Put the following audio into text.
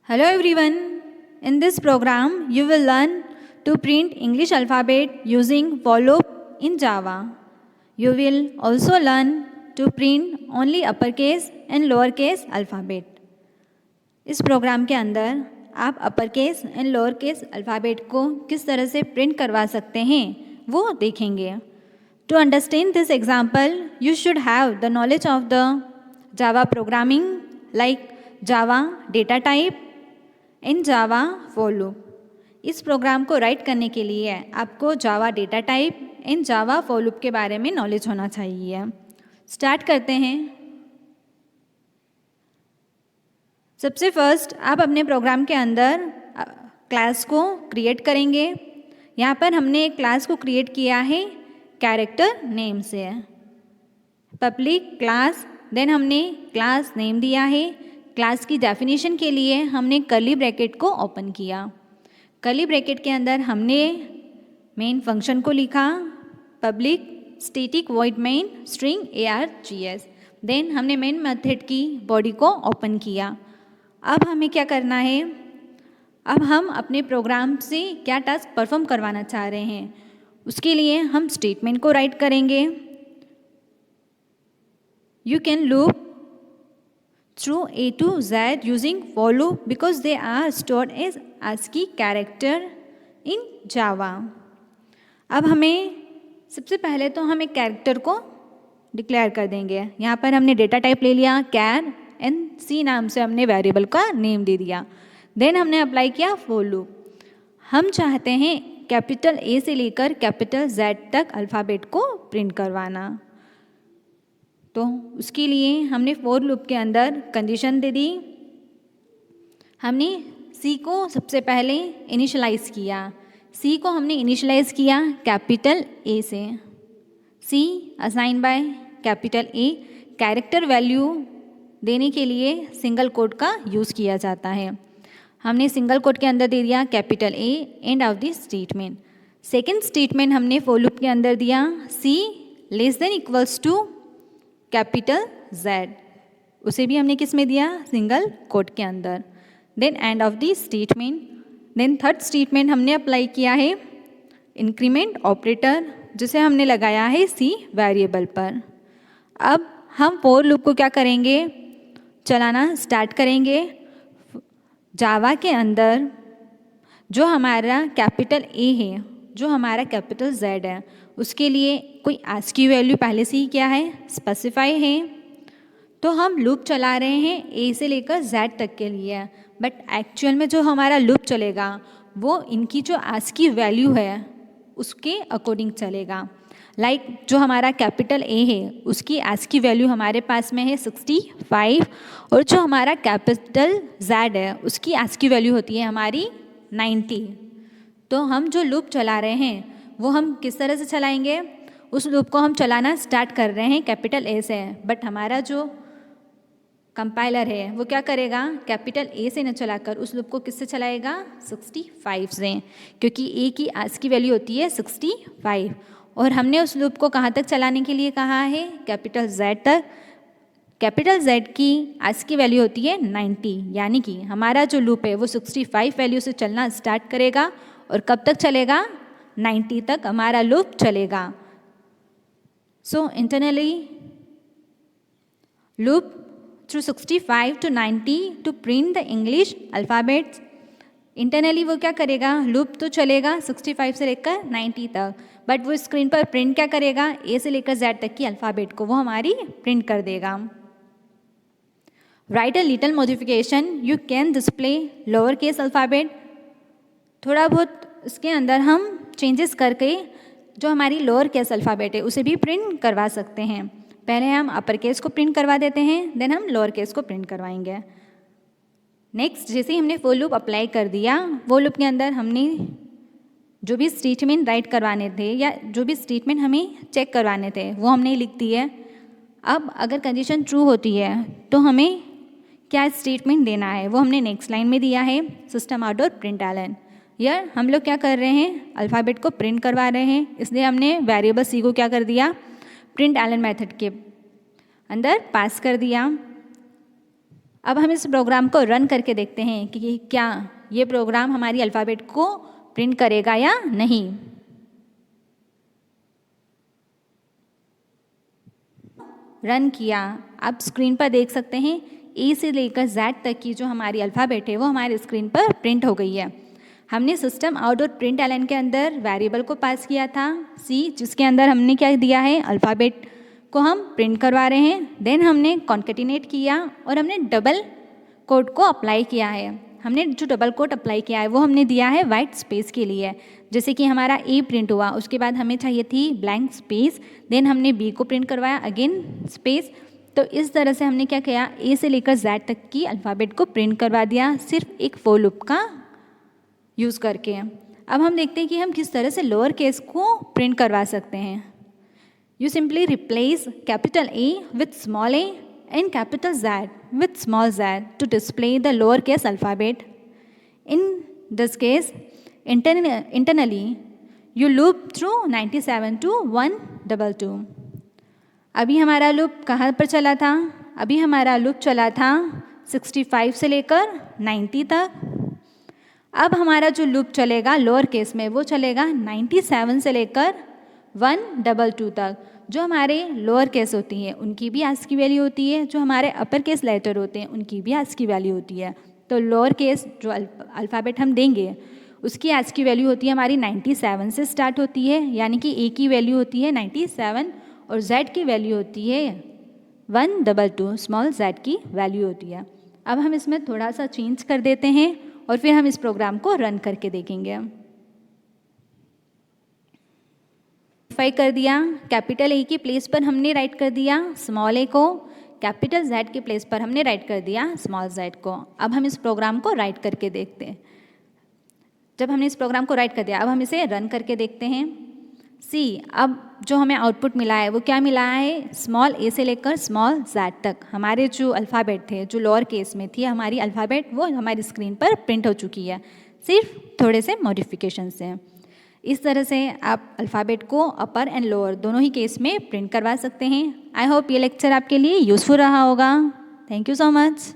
Hello everyone. In this program, you will learn to print English alphabet using for loop in Java. You will also learn to print only uppercase and lowercase alphabet. इस programme के अंदर आप uppercase and lowercase alphabet को किस तरह से print करवा सकते हैं वो देखेंगे. To understand this example you should have the knowledge of the Java programming like Java data type and Java for loop. इस प्रोग्राम को राइट करने के लिए आपको Java data type and Java for loop के बारे में नॉलेज होना चाहिए. स्टार्ट करते हैं. सबसे फर्स्ट आप अपने प्रोग्राम के अंदर क्लास को क्रिएट करेंगे. यहाँ पर हमने एक क्लास को क्रिएट किया है कैरेक्टर नेम से. पब्लिक क्लास, देन हमने क्लास नेम दिया है. क्लास की डेफिनेशन के लिए हमने कर्ली ब्रैकेट को ओपन किया. कर्ली ब्रैकेट के अंदर हमने मेन फंक्शन को लिखा public static void main string args. Then हमने मेन मेथड की बॉडी को ओपन किया. अब हमें क्या करना है, अब हम अपने प्रोग्राम से क्या टास्क परफॉर्म करवाना चाह रहे हैं उसके लिए हम स्टेटमेंट को राइट करेंगे. You can loop through A to Z using for loop because they are stored as ASCII character in Java. अब हमें सबसे पहले तो हम एक कैरेक्टर को डिक्लेयर कर देंगे. यहाँ पर हमने डेटा टाइप ले लिया कैर एंड सी नाम से हमने वेरिएबल का नेम दे दिया. देन हमने अप्लाई किया फॉर लूप. हम चाहते हैं कैपिटल ए से लेकर कैपिटल जेड तक अल्फ़ाबेट को प्रिंट करवाना. तो उसके लिए हमने फॉर लूप के अंदर कंडीशन दे दी. हमने सी को सबसे पहले इनिशियलाइज़ किया. सी को हमने इनिशियलाइज़ किया कैपिटल ए से. C assign by capital A. Character value देने के लिए सिंगल कोट का यूज़ किया जाता है. हमने सिंगल कोट के अंदर दे दिया capital A end of the statement. Second statement हमने फॉर लूप के अंदर दिया C less than equals to capital Z. उसे भी हमने किस में दिया, सिंगल कोट के अंदर. Then end of the statement. Then third statement हमने अप्लाई किया है इंक्रीमेंट ऑपरेटर जिसे हमने लगाया है सी वेरिएबल पर. अब हम फॉर लूप को क्या करेंगे, चलाना स्टार्ट करेंगे. जावा के अंदर जो हमारा कैपिटल ए है, जो हमारा कैपिटल जेड है, उसके लिए कोई ASCII वैल्यू पहले से ही क्या है, स्पेसिफाई है. तो हम लूप चला रहे हैं ए से लेकर जेड तक के लिए. बट एक्चुअल में जो हमारा लूप चलेगा वो इनकी जो ASCII वैल्यू है उसके अकॉर्डिंग चलेगा. लाइक जो हमारा कैपिटल ए है उसकी ASCII वैल्यू हमारे पास में है 65 और जो हमारा कैपिटल जेड है उसकी ASCII वैल्यू होती है हमारी 90. तो हम जो लूप चला रहे हैं वो हम किस तरह से चलाएंगे, उस लूप को हम चलाना स्टार्ट कर रहे हैं कैपिटल ए से. बट हमारा जो कंपाइलर है वो क्या करेगा, कैपिटल ए से न चलाकर उस लूप को किससे चलाएगा, 65 से, क्योंकि ए की ASCII वैल्यू होती है 65 और हमने उस लूप को कहाँ तक चलाने के लिए कहा है, कैपिटल जेड तक. कैपिटल जेड की ASCII वैल्यू होती है 90, यानी कि हमारा जो लूप है वो 65 वैल्यू से चलना स्टार्ट करेगा और कब तक चलेगा, 90 तक हमारा लूप चलेगा. So internally loop through 65 to 90 to print the English alphabets. Internally वो क्या करेगा, लूप तो चलेगा 65 से लेकर 90 तक, बट वो स्क्रीन पर प्रिंट क्या करेगा, ए से लेकर जेड तक की अल्फ़ाबेट को वो हमारी प्रिंट कर देगा. Right a little modification, you can display lower case alphabet. थोड़ा बहुत इसके अंदर हम चेंजेस करके जो हमारी लोअर केस अल्फ़ाबेट है उसे भी प्रिंट करवा सकते हैं. पहले हम अपर केस को प्रिंट करवा देते हैं, देन हम लोअर केस को प्रिंट करवाएंगे. नेक्स्ट, जैसे ही हमने फॉर लूप अप्लाई कर दिया, वो लूप के अंदर हमने जो भी स्टेटमेंट राइट करवाने थे या जो भी स्टेटमेंट हमें चेक करवाने थे वो हमने लिख दिए. अब अगर कंडीशन ट्रू होती है तो हमें क्या स्टेटमेंट देना है वो हमने नेक्स्ट लाइन में दिया है सिस्टम आउट और प्रिंट एलन. यार हम लोग क्या कर रहे हैं, अल्फ़ाबेट को प्रिंट करवा रहे हैं, इसलिए हमने वेरिएबल सी को क्या कर दिया, प्रिंट एलन मेथड के अंदर पास कर दिया. अब हम इस प्रोग्राम को रन करके देखते हैं कि क्या ये प्रोग्राम हमारी अल्फ़ाबेट को प्रिंट करेगा या नहीं। रन किया, आप स्क्रीन पर देख सकते हैं ए से लेकर जेड तक की जो हमारी अल्फ़ाबेट है वो हमारे स्क्रीन पर प्रिंट हो गई है। हमने system out dot print LN के अंदर वेरिएबल को पास किया था सी, जिसके अंदर हमने क्या दिया है, अल्फ़ाबेट को हम प्रिंट करवा रहे हैं। देन हमने कॉन्केटिनेट किया और हमने डबल कोड को अप्लाई किया है। हमने जो डबल कोड अप्लाई किया है वो हमने दिया है वाइट स्पेस के लिए, जैसे कि हमारा ए प्रिंट हुआ, उसके बाद हमें चाहिए थी ब्लैंक स्पेस, देन हमने बी को प्रिंट करवाया, अगेन स्पेस। तो इस तरह से हमने क्या किया, ए से लेकर जेड तक की अल्फ़ाबेट को प्रिंट करवा दिया सिर्फ एक फॉर लूप का यूज़ करके। अब हम देखते हैं कि हम किस तरह से लोअर केस को प्रिंट करवा सकते हैं। You simply replace capital A with small a and capital Z with small z to display the lowercase alphabet. In this case, internally, you loop through 97 to 122. अभी हमारा लूप कहाँ पर चला था? अभी हमारा लूप चला था 65 से लेकर 90 तक। अब हमारा जो लूप चलेगा लोअर केस में वो चलेगा 97 से लेकर 122 तक। जो हमारे लोअर केस होती हैं उनकी भी आस्की वैल्यू होती है, जो हमारे अपर केस लेटर होते हैं उनकी भी आस्की वैल्यू होती है। तो लोअर केस जो अल्फ़ाबेट हम देंगे उसकी आस्की वैल्यू होती है हमारी 97 से स्टार्ट होती है, यानी कि ए की वैल्यू होती है 97 और जेड की वैल्यू होती है 122, स्मॉल जेड की वैल्यू होती है। अब हम इसमें थोड़ा सा चेंज कर देते हैं और फिर हम इस प्रोग्राम को रन करके देखेंगे। फाई कर दिया, कैपिटल ए की प्लेस पर हमने राइट कर दिया स्मॉल ए को, कैपिटल जेड की प्लेस पर हमने राइट कर दिया स्मॉल जेड को। अब हम इस प्रोग्राम को राइट करके देखते हैं। जब हमने इस प्रोग्राम को राइट कर दिया, अब हम इसे रन करके देखते हैं। सी, अब जो हमें आउटपुट मिला है वो क्या मिला है, स्मॉल ए से लेकर स्मॉल जेड तक हमारे जो अल्फ़ाबेट थे, जो लोअर केस में थी हमारी अल्फ़ाबेट, वो हमारी स्क्रीन पर प्रिंट हो चुकी है, सिर्फ थोड़े से मॉडिफिकेशन से। इस तरह से आप अल्फ़ाबेट को अपर एंड लोअर दोनों ही केस में प्रिंट करवा सकते हैं। आई होप ये लेक्चर आपके लिए यूज़फुल रहा होगा। Thank you so much.